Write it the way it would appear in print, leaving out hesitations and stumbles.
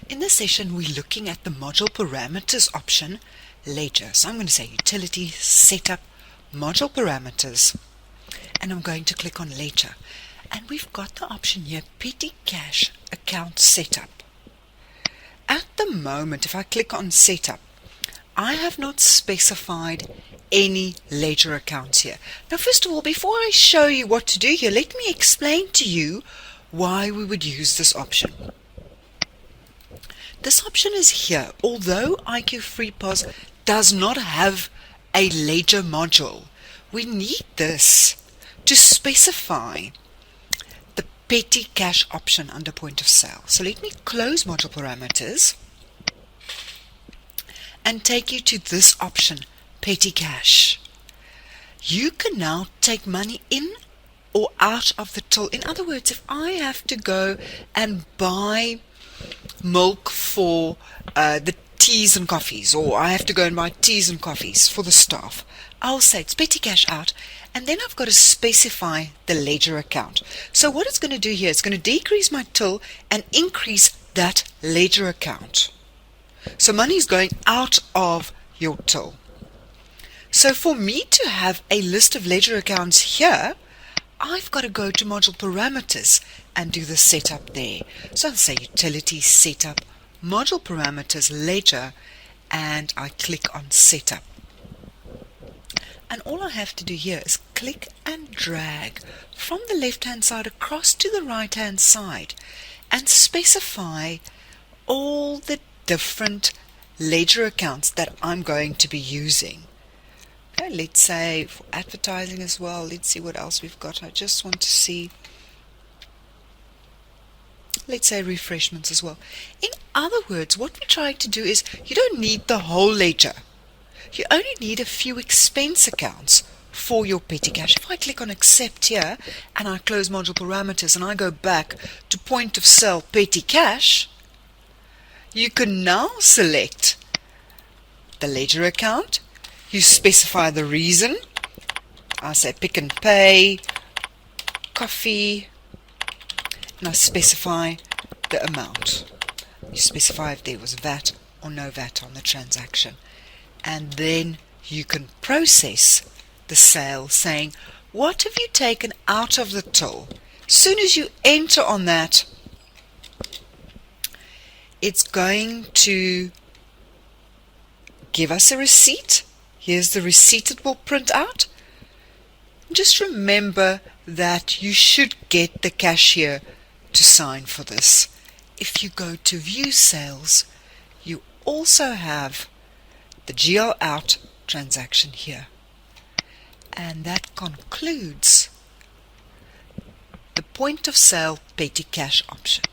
In this session, we're looking at the module parameters option later. So I'm going to say utility, setup, module parameters, and I'm going to click on later. And we've got the option here, petty cash account setup. At the moment, if I click on setup, I have not specified any ledger accounts here. Now, first of all, before I show you what to do here, let me explain to you why we would use this option. This option is here. Although IQ Free POS does not have a ledger module, we need this to specify the petty cash option under point of sale. So let me close module parameters and take you to this option, petty cash. You can now take money in or out of the till. In other words, if I have to go and buy milk for the teas and coffees, or I have to go and buy teas and coffees for the staff, I'll say it's petty cash out, and then I've got to specify the ledger account. So what it's going to do here, it's going to decrease my till and increase that ledger account. So money is going out of your till. So for me to have a list of ledger accounts here, I've got to go to module parameters and do the setup there. So I'll say utility, setup, module parameters, ledger, and I click on setup. And all I have to do here is click and drag from the left hand side across to the right hand side and specify all the different ledger accounts that I'm going to be using. Okay, let's say for advertising as well. Let's see what else we've got. I just want to see, let's say refreshments as well. In other words, what we're trying to do is, you don't need the whole ledger. You only need a few expense accounts for your petty cash. If I click on accept here and I close module parameters and I go back to point of sale petty cash, you can now select the ledger account. You specify the reason. I say pick and pay, coffee, and I specify the amount. You specify if there was VAT or no VAT on the transaction. And then you can process the sale saying, what have you taken out of the till? As soon as you enter on that, it's going to give us a receipt. Here's the receipt it will print out. Just remember that you should get the cashier to sign for this. If you go to view sales, you also have the GL out transaction here. And that concludes the point of sale petty cash option.